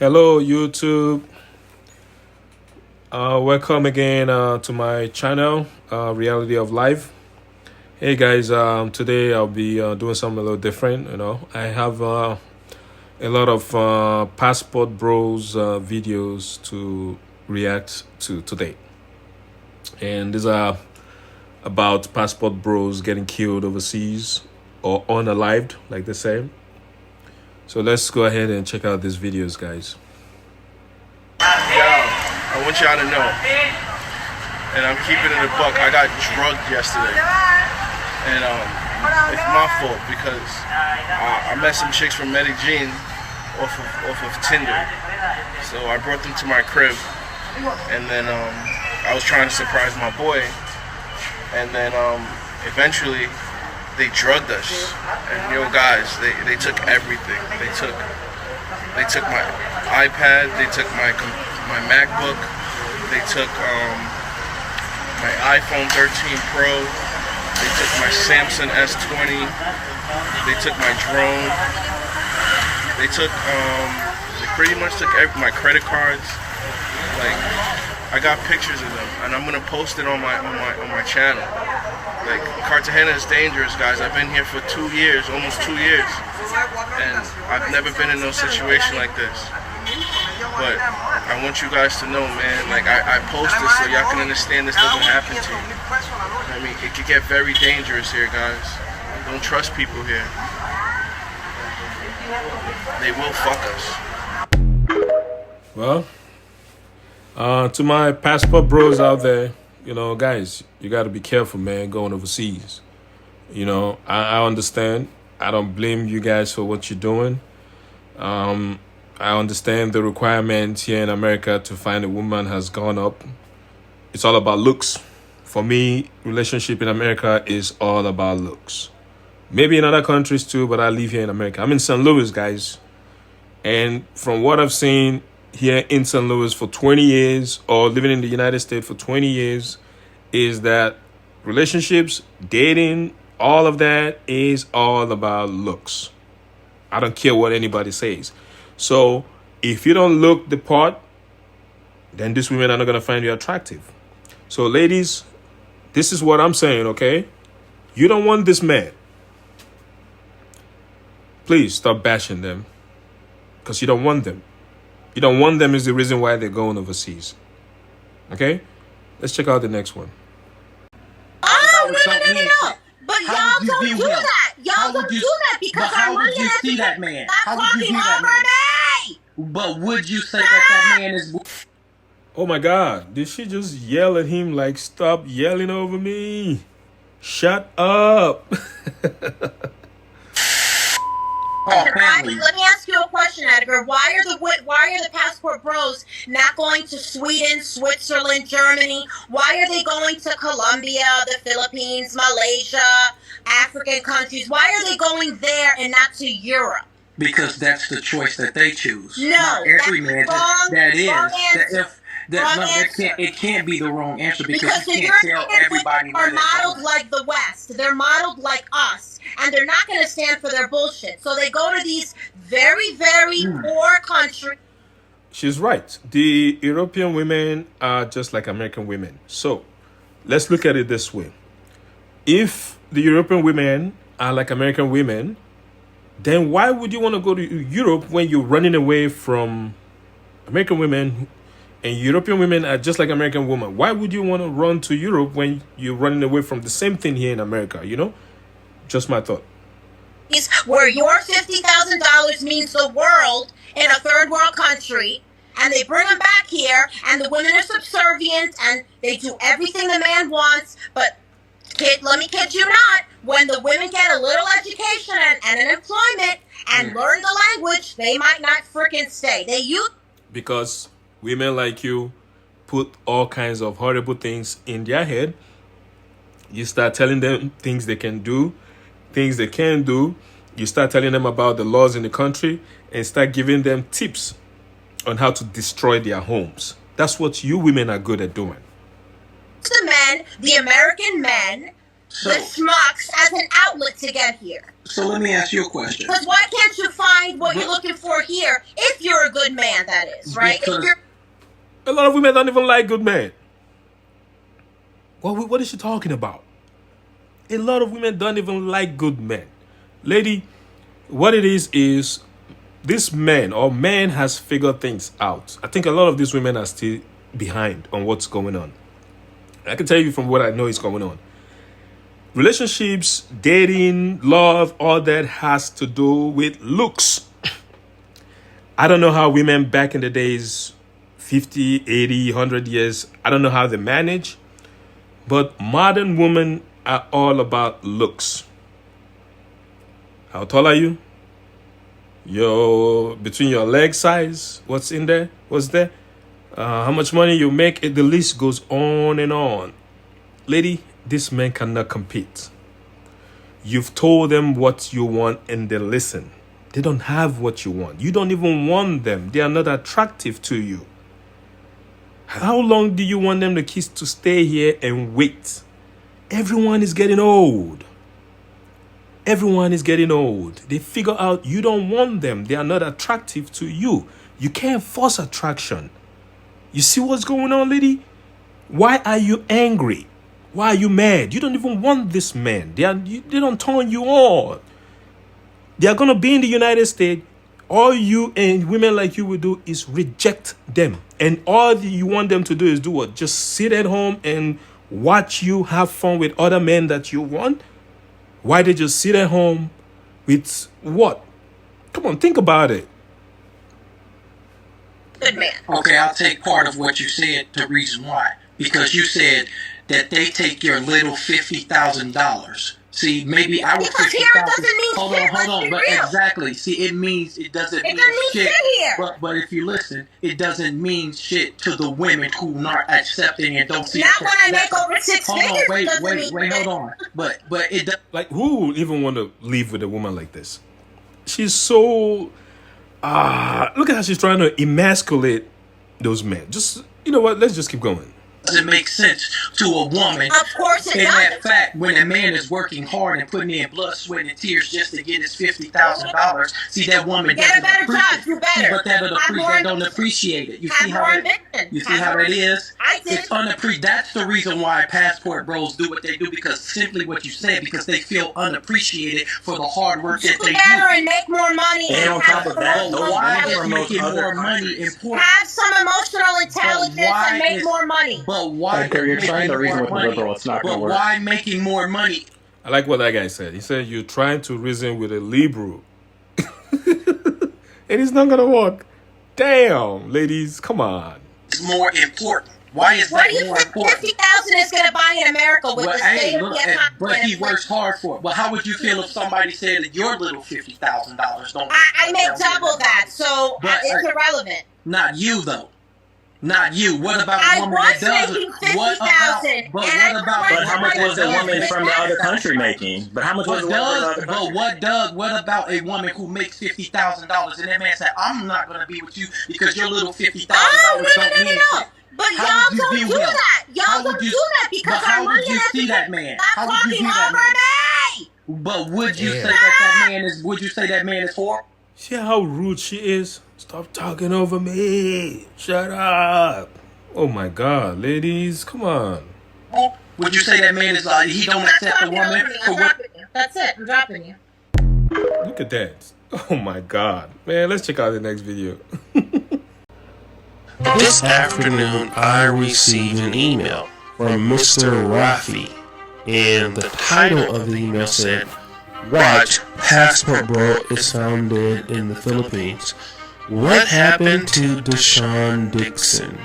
Hello, YouTube. Welcome again to my channel, Reality of Life. Hey guys, today I'll be doing something a little different. I have a lot of Passport Bros videos to react to today, and these are about Passport Bros getting killed overseas or unalived, like they say. So let's go ahead and check out these videos, guys. Yo, I want y'all to know, and I'm keeping it a buck, I got drugged yesterday, and it's my fault because I met some chicks from Medellin off of Tinder. So I brought them to my crib, and then I was trying to surprise my boy, and then eventually they drugged us, and guys, they took everything. They took my iPad, they took my MacBook, they took my iPhone 13 Pro, they took my Samsung S20, they took my drone, they pretty much took my credit cards. Like, I got pictures of them, and I'm gonna post it on my channel. Like, Cartagena is dangerous, guys. I've been here for 2 years, almost 2 years, and I've never been in no situation like this. But I want you guys to know, man, like, I post this so y'all can understand this doesn't happen to you. I mean, it could get very dangerous here, guys. Don't trust people here. They will fuck us. Well, to my Passport Bros out there, guys, you got to be careful, man, going overseas. I understand. I don't blame you guys for what you're doing. I understand the requirements here in America to find a woman has gone up. It's all about looks. For me, relationship in America is all about looks. Maybe in other countries too, but I live here in America. I'm in St. Louis, guys. And from what I've seen here in St. Louis for 20 years, or living in the United States for 20 years, is that relationships, dating, all of that is all about looks. I don't care what anybody says. So if you don't look the part, then these women are not going to find you attractive. So ladies, this is what I'm saying, okay? You don't want this man. Please stop bashing them, because you don't want them. You don't want them is the reason why they're going overseas. Okay? Let's check out the next one. Oh, no. But y'all don't do that. Y'all don't do that because our money has to that man? How would you see that man? But would you say that man is... Oh my God. Did she just yell at him like, stop yelling over me? Shut up. Let me ask you a question, Edgar. Why are the Passport Bros not going to Sweden, Switzerland, Germany? Why are they going to Colombia, the Philippines, Malaysia, African countries? Why are they going there and not to Europe? Because that's the choice that they choose. No, not every man. It can't be the wrong answer because you can't tell everybody are modeled like the West. They're modeled like us, and they're not going to stand for their bullshit. So they go to these very, very poor countries. She's right. The European women are just like American women. So let's look at it this way. If the European women are like American women, then why would you want to go to Europe when you're running away from American women? And European women are just like American women. Why would you want to run to Europe when you're running away from the same thing here in America? Just my thought. Where your $50,000 means the world in a third world country, and they bring them back here, and the women are subservient, and they do everything the man wants. But let me kid you not, when the women get a little education and an employment and learn the language, they might not freaking stay. Because women like you put all kinds of horrible things in their head. You start telling them things they can do, things they can't do. You start telling them about the laws in the country and start giving them tips on how to destroy their homes. That's what you women are good at doing. The men, the American men, with schmucks as an outlet to get here. So let me ask you a question. Because why can't you find what you're looking for here if you're a good man, that is, right? A lot of women don't even like good men. What is she talking about? A lot of women don't even like good men. Lady, what it is this man or man has figured things out. I think a lot of these women are still behind on what's going on. I can tell you from what I know is going on. Relationships, dating, love, all that has to do with looks. I don't know how women back in the days, 50, 80, 100 years, I don't know how they manage. But modern women are all about looks. How tall are you? Between your leg size, what's in there? What's there? How much money you make? The list goes on and on. Lady, this man cannot compete. You've told them what you want and they listen. They don't have what you want. You don't even want them. They are not attractive to you. How long do you want them to stay here and wait? Everyone is getting old. Everyone is getting old. They figure out you don't want them. They are not attractive to you. You can't force attraction. You see what's going on, lady? Why are you angry? Why are you mad? You don't even want this man. They don't turn you on. They are going to be in the United States. All you and women like you will do is reject them. And all you want them to do is do what? Just sit at home and watch you have fun with other men that you want? Why they just sit at home with what? Come on, think about it. Good man. Okay, I'll take part of what you said, the reason why. Because you said that they take your little $50,000. See, maybe I was because 50,000. here it doesn't mean Hold shit. on. But Real. exactly. See, it doesn't mean shit here. But if you listen, it doesn't mean shit to the women who not accepting and don't see. Not when I make over six figures. Hold on, wait, hold on. But it does. Like, who would even want to live with a woman like this? She's so look at how she's trying to emasculate those men. Just, you know what? Let's just keep going. Doesn't make sense to a woman. Of course it in does. that fact, when a man is working hard and putting in blood, sweat, and tears just to get his $50,000, see that woman Get a doesn't better job. appreciate Do better. But that don't appreciate it. You see how that is? I did. It's unappreciated. That's the reason why passport bros do what they do, because simply what you said, because they feel unappreciated for the hard work that they do better do. and make more money. And on top of that, Why those is women making from more other money countries. important? Have some emotional intelligence and make more money. But why? You're trying to reason with the liberal. It's not going to work. But why making more money? I like what that guy said. He said, you're trying to reason with a liberal. And it's not going to work. Damn, ladies, come on. It's more important. Why is What that do you more think important? 50,000 is going to buy in America with the state of the economy? But he works hard for it. Well, how would you feel if somebody said that your little $50,000 don't? I make double that, so it's irrelevant. Not you though. Not you. What about a woman that does? What about? But how much was the woman from the other country making? But how much was the woman from the other country? What about a woman who makes $50,000 and that man said, "I'm not going to be with you because your little $50,000 don't mean shit." But y'all don't do that. Y'all don't do that because how would you see that man? How would you see that man? But would you say that man is? Would you say that man is horrible? See how rude she is? Stop talking over me. Shut up. Oh my God, ladies, come on. Would you say that man is like he don't accept a woman for what? That's it. I'm dropping you. Look at that. Oh my God, man. Let's check out the next video. This afternoon, I received an email from Mr. Rafi, and the title of the email said, "Watch, Passport Bro is found dead in the Philippines. What happened to Deshaun Dixon?"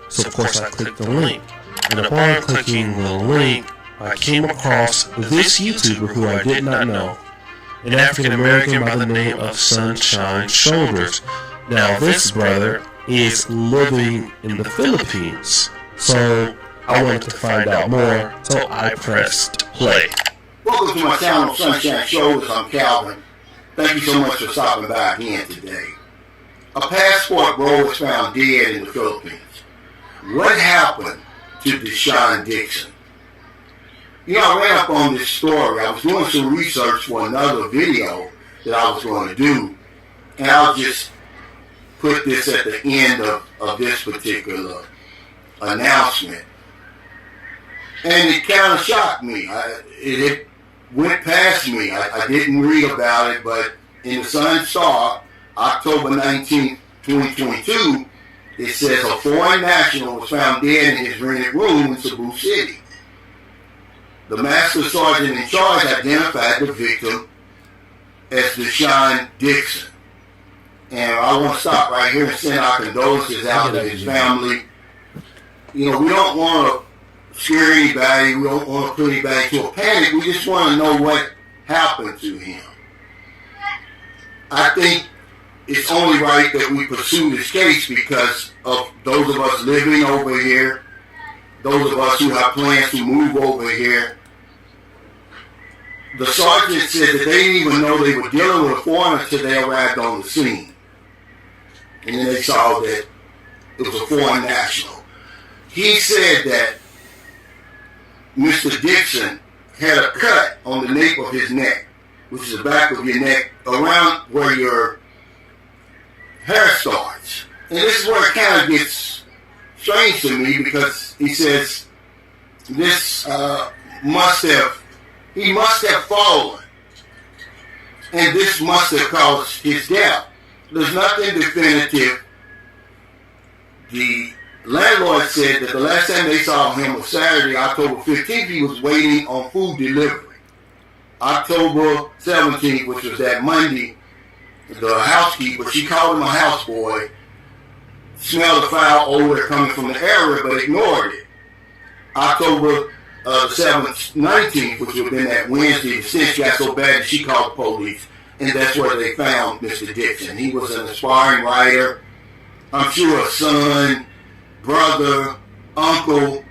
So of course I clicked the link, and upon clicking the link, I came across this YouTuber who I did not know, an African American by the name of Sunshine Shoulders. Now this brother is living in the Philippines, so I wanted to find out more, so I pressed play. Welcome to my channel, Sunshine Shoulders. I'm Calvin. Thank you so much for stopping by again today. A passport bro was found dead in the Philippines. What happened to Deshaun Dixon? I read up on this story. I was doing some research for another video that I was going to do, and I'll just put this at the end of this particular announcement. And it kind of shocked me. It went past me. I didn't read about it, but in the Sun Star, October 19th, 2022, it says a foreign national was found dead in his rented room in Cebu City. The master sergeant in charge identified the victim as Deshaun Dixon. And I want to stop right here and send our condolences out to his family. We don't want to scare anybody. We don't want to put anybody into a panic. We just want to know what happened to him. I think it's only right that we pursue this case because of those of us living over here, those of us who have plans to move over here. The sergeant said that they didn't even know they were dealing with a foreigner until they arrived on the scene. And then they saw that it was a foreign national. He said that Mr. Dixon had a cut on the nape of his neck, which is the back of your neck, around where your hair starts. And this is where it kind of gets strange to me because he says this he must have fallen. And this must have caused his death. There's nothing definitive. The landlord said that the last time they saw him was Saturday, October 15th. He was waiting on food delivery. October 17th, which was that Monday, the housekeeper, she called him a houseboy, smelled the foul odor coming from the area, but ignored it. October 7th, 19th, which would have been that Wednesday, the stench got so bad that she called the police. And that's where they found Mr. Dixon. He was an aspiring writer. I'm sure a son, brother, uncle.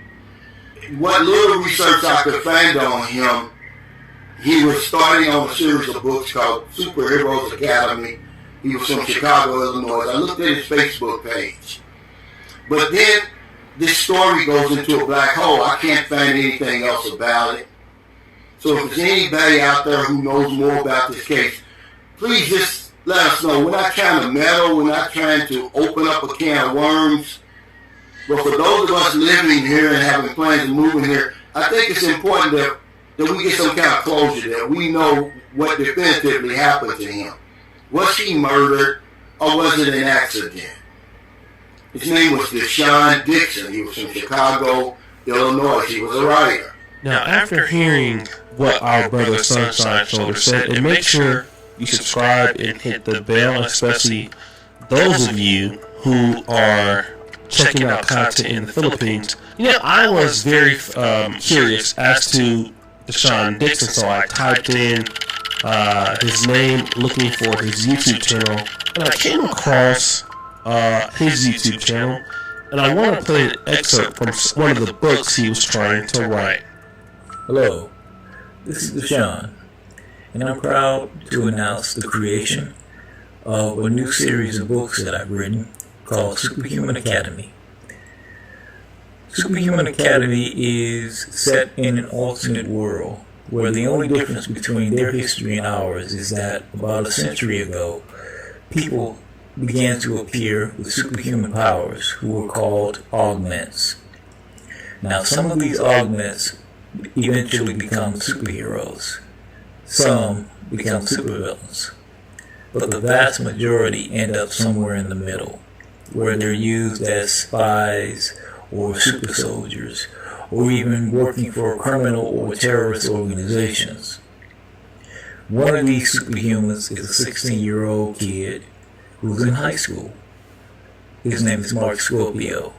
What little research I could find on him, he was starting on a series of books called Superheroes Academy. He was from Chicago, Illinois. I looked at his Facebook page. But then this story goes into a black hole. I can't find anything else about it. So if there's anybody out there who knows more about this case, please just let us know. We're not trying to meddle. We're not trying to open up a can of worms. But for those of us living here and having plans of moving here, I think it's important that we get some kind of closure, that we know what definitively happened to him. Was he murdered or was it an accident? His name was Deshaun Dixon. He was from Chicago, Illinois. He was a writer. Now, after hearing what our brother Sunshine Shoulder said, and make sure you subscribe and hit the bell, especially those of you who are checking out content in the Philippines. I was very curious as to Deshaun Dixon, so I typed in his name looking for his YouTube channel, and I came across his YouTube channel, and I want to play an excerpt from one of the books he was trying to write. Hello, this is Deshaun, and I'm proud to announce the creation of a new series of books that I've written called Superhuman Academy. Superhuman Academy is set in an alternate world where the only difference between their history and ours is that about a century ago, people began to appear with superhuman powers who were called augments. Now, some of these augments eventually become superheroes. Some become supervillains. But the vast majority end up somewhere in the middle, where they're used as spies or super soldiers, or even working for criminal or terrorist organizations. One of these superhumans is a 16-year-old kid who's in high school. His name is Mark Scorpio.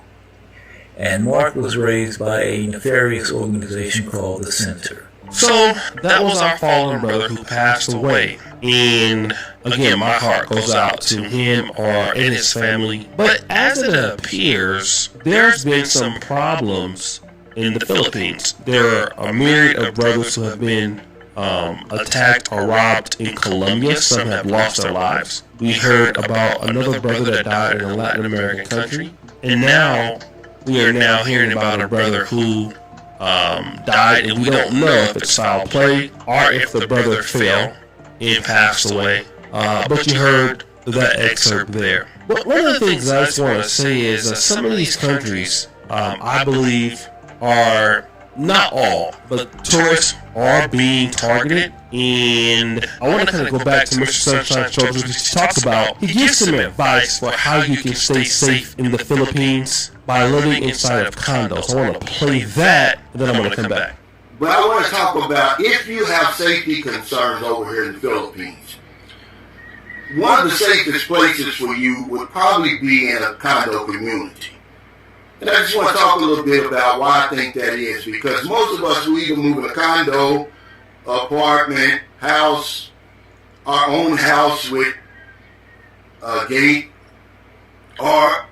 And Mark was raised by a nefarious organization called the Center. So, that was our fallen brother who passed away. And, again, my heart goes out to him and his family. But as it appears, there's been some problems in the Philippines. There are a myriad of brothers who have been attacked or robbed in Colombia. Some have lost their lives. We heard about another brother that died in a Latin American country. And now, we are now hearing about a brother who died, and we don't know if it's foul play or if the brother fell and passed away. But you heard that excerpt there. But one of the things I just want to say is that some of these countries, I believe, are not all, but tourists are being targeted. And I want to kind of go back to Mr. Sunshine's show, which he talks about. He gives some advice for how you can stay safe in the Philippines by living inside of condos. I want to play that, and then I'm going to come back. But I want to talk about if you have safety concerns over here in the Philippines. One of the safest places for you would probably be in a condo community. And I just want to talk a little bit about why I think that is, because most of us who either move in a condo, apartment, house, our own house with a gate, or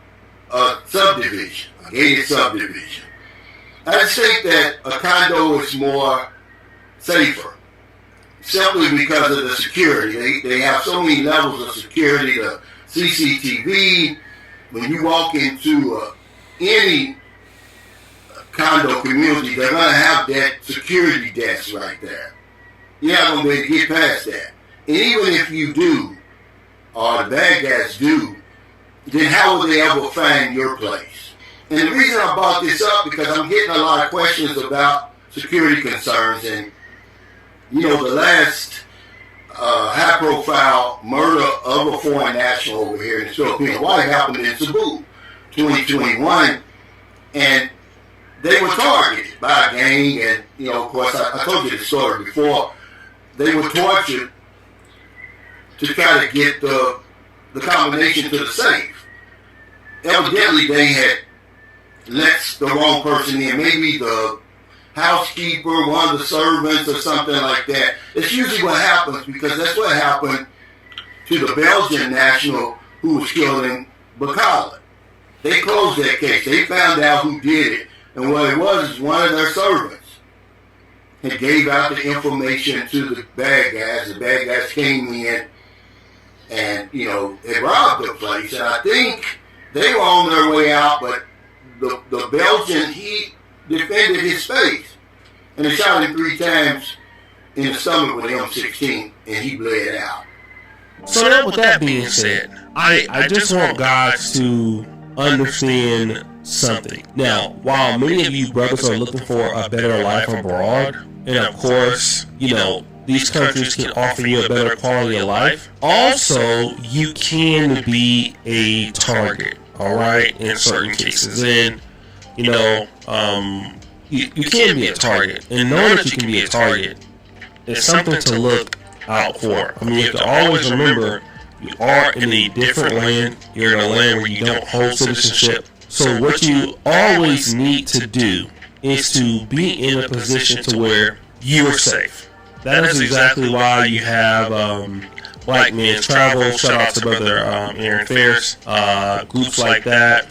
a subdivision, a gated subdivision. I just think that a condo is more safer, simply because of the security. They have so many levels of security, the CCTV. When you walk into any condo community, they're going to have that security desk right there. You're not going to be able to get past that. And even if you do, or the bad guys do, then how will they ever find your place? And the reason I brought this up, because I'm getting a lot of questions about security concerns. And, you know, the last high-profile murder of a foreign national over here in the Philippines, what happened in Cebu, 2021, and they were targeted by a gang. And, you know, of course, I told you the story before. They were tortured to try to get the combination to the safe. Evidently, they had let the wrong person in. Maybe the housekeeper, one of the servants, or something like that. It's usually what happens, because that's what happened to the Belgian national who was killed in Bacala. They closed that case. They found out who did it, and what it was one of their servants. He gave out the information to the bad guys. The bad guys came in and, you know, they robbed the place. And I think they were on their way out, but the Belgian, he defended his space. And they shot him 3 times in the stomach with an M16, and he bled out. So now with that being said, I just want guys to understand something. Now, while many of you brothers are looking for a better life abroad, and of course, you know, these countries can offer you a better quality of life, also, you can be a target, alright, in certain cases. And, you know, you can be a target. And knowing that you can be a target is something to look out for. I mean, you have to always remember, you are in a different land. You're in a land where you don't hold citizenship. So what you always need to do is to be in a position to where you are safe. That is exactly why you have Black Men's Travel. Shout out to Brother Aaron Ferris. Groups like that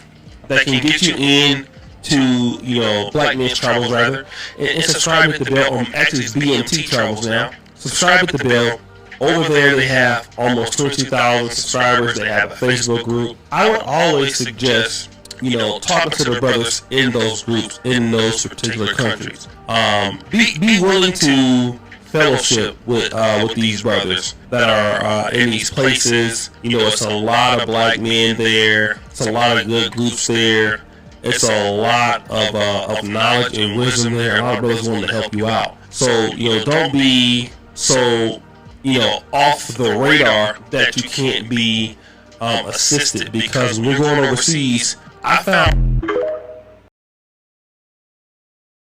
can get you in to, you know, Black Men's Travels rather, and subscribe at the bell. Actually, it's BMT Travels now. Subscribe at the bell. Over there, they have almost 22,000 subscribers. They have a Facebook group. I would always suggest, you know, talking to the brothers in those groups, in those particular countries. Be willing to fellowship with these brothers that are in these places. You know, it's a lot of black men there. It's a lot of good groups there. It's a lot of knowledge and wisdom there. A lot of brothers want to help you out. So, you know, don't be so, you know, off the radar that you can't be assisted, because when we're going overseas, I found